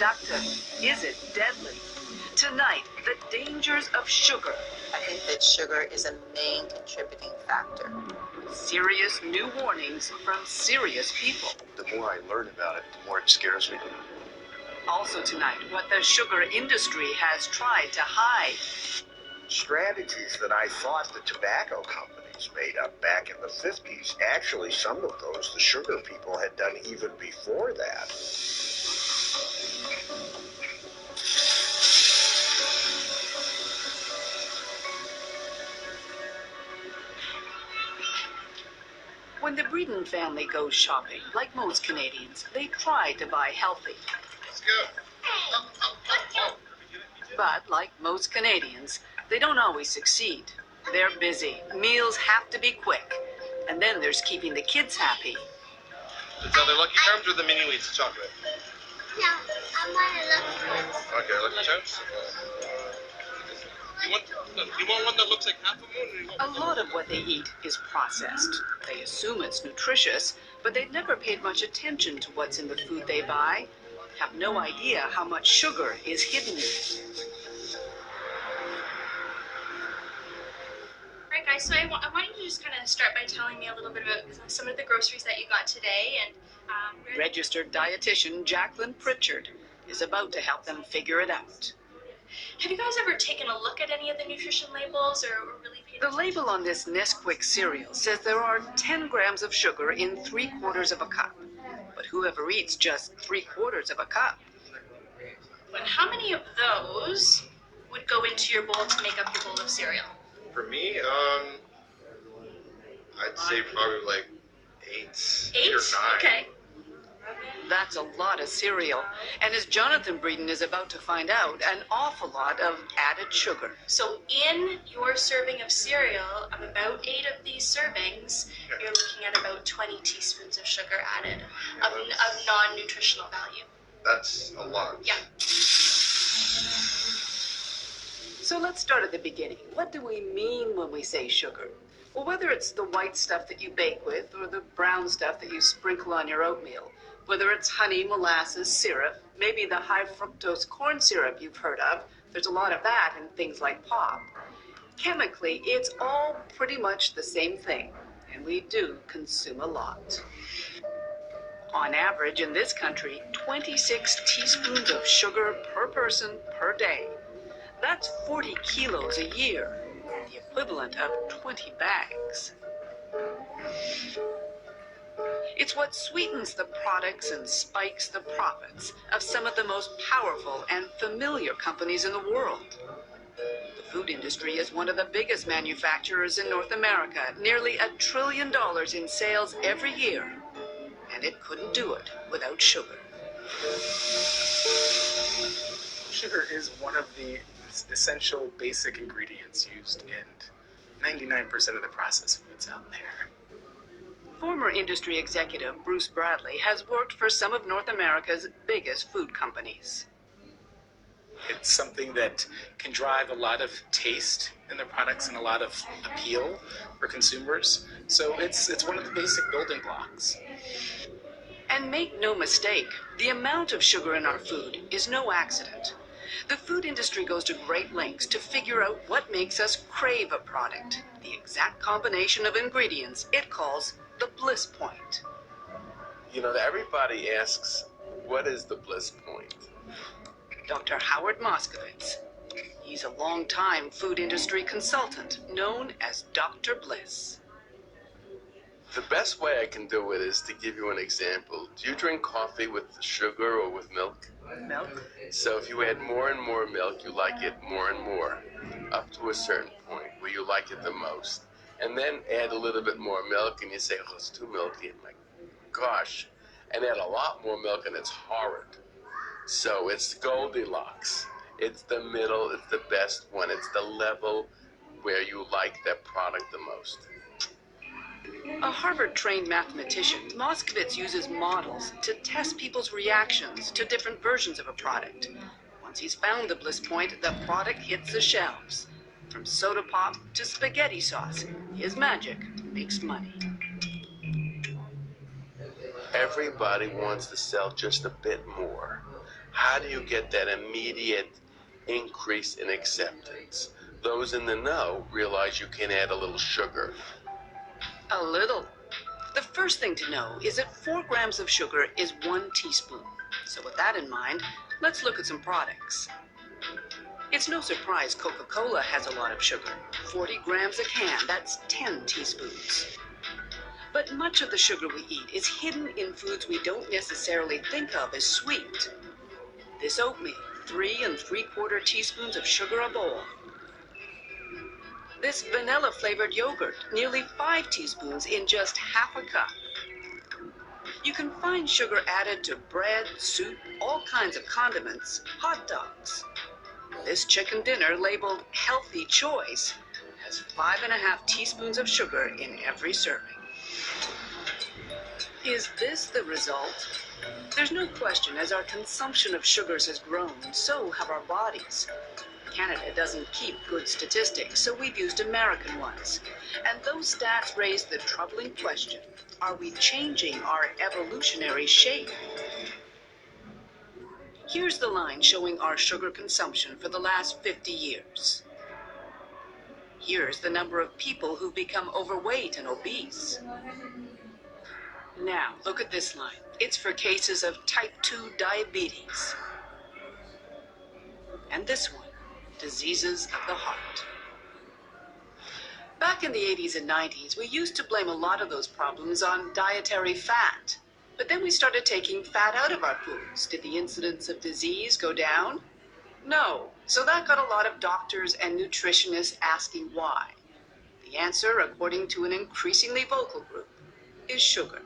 doctor, is it deadly? Tonight, the dangers of sugar. I think that sugar is a main contributing factor. Serious new warnings from serious people. The more I learn about it, the more it scares me. Also tonight, what the sugar industry has tried to hide. Strategies that I thought the tobacco companies made up back in the 50s. Actually, some of those the sugar people had done even before that. When the Breeden family goes shopping, like most Canadians, they try to buy healthy. Let's go. But like most Canadians, they don't always succeed. They're busy. Meals have to be quick. And then there's keeping the kids happy. It's either Lucky Charms or the mini wheats chocolate. No, I want a Lucky Charms. Okay, Lucky Charms. You want one that looks like half a moon? Or you want A lot of what they eat is processed. They assume it's nutritious, but they've never paid much attention to what's in the food they buy. Have no idea how much sugar is hidden in it. Alright guys, so I want you to just kind of start by telling me a little bit about some of the groceries that you got today and Registered dietitian Jacqueline Pritchard is about to help them figure it out. Have you guys ever taken a look at any of the nutrition labels or really paid The attention? label on this Nesquik cereal says there are 10 grams of sugar in 3/4 of a cup. But whoever eats just 3/4 of a cup? But how many of those would go into your bowl to make up your bowl of cereal? For me, I'd say probably like 8 8? or 9. Okay. That's a lot of cereal. And as Jonathan Breeden is about to find out, an awful lot of added sugar. So in your serving of cereal, of about 8 of these servings, you're looking at about 20 teaspoons of sugar added of non-nutritional value. That's a lot. Yeah. So let's start at the beginning. What do we mean when we say sugar? Well, whether it's the white stuff that you bake with or the brown stuff that you sprinkle on your oatmeal, whether it's honey, molasses, syrup, maybe the high fructose corn syrup you've heard of, there's a lot of that in things like pop. Chemically, it's all pretty much the same thing, and we do consume a lot. On average, in this country, 26 teaspoons of sugar per person per day. That's 40 kilos a year, the equivalent of 20 bags. It's what sweetens the products and spikes the profits of some of the most powerful and familiar companies in the world. The food industry is one of the biggest manufacturers in North America, nearly $1 trillion in sales every year, and it couldn't do it without sugar. Sugar is one of the essential basic ingredients used in 99% of the processed foods out there. Former industry executive Bruce Bradley has worked for some of North America's biggest food companies. It's something that can drive a lot of taste in their products and a lot of appeal for consumers. So it's one of the basic building blocks. And make no mistake, the amount of sugar in our food is no accident. The food industry goes to great lengths to figure out what makes us crave a product, the exact combination of ingredients it calls the bliss point. You know, everybody asks, what is the bliss point? Dr. Howard Moskowitz. He's a long-time food industry consultant known as Dr. Bliss. The best way I can do it is to give you an example. Do you drink coffee with sugar or with milk? Milk? So if you add more and more milk, you like it more and more, up to a certain point where you like it the most. And then add a little bit more milk and you say, oh, it's too milky. And my gosh. And add a lot more milk and it's horrid. So it's Goldilocks. It's the middle, it's the best one. It's the level where you like that product the most. A Harvard-trained mathematician, Moskowitz uses models to test people's reactions to different versions of a product. Once he's found the bliss point, the product hits the shelves. From soda pop to spaghetti sauce, his magic makes money. Everybody wants to sell just a bit more. How do you get that immediate increase in acceptance? Those in the know realize you can add a little sugar. A little. The first thing to know is that 4 grams of sugar is 1 teaspoon. So with that in mind, let's look at some products. It's no surprise Coca-Cola has a lot of sugar. 40 grams a can, that's 10 teaspoons. But much of the sugar we eat is hidden in foods we don't necessarily think of as sweet. This oatmeal, 3 3/4 teaspoons of sugar a bowl. This vanilla-flavored yogurt, nearly 5 teaspoons in just half a cup. You can find sugar added to bread, soup, all kinds of condiments, hot dogs. This chicken dinner, labeled healthy choice, has 5.5 teaspoons of sugar in every serving. Is this the result? There's no question, as our consumption of sugars has grown, so have our bodies. Canada doesn't keep good statistics, so we've used American ones. And those stats raise the troubling question, are we changing our evolutionary shape? Here's the line showing our sugar consumption for the last 50 years. Here's the number of people who've become overweight and obese. Now, look at this line. It's for cases of type 2 diabetes. And this one, diseases of the heart. Back in the 80s and 90s, we used to blame a lot of those problems on dietary fat. But then we started taking fat out of our foods. Did the incidence of disease go down? No. So that got a lot of doctors and nutritionists asking why. The answer, according to an increasingly vocal group, is sugar.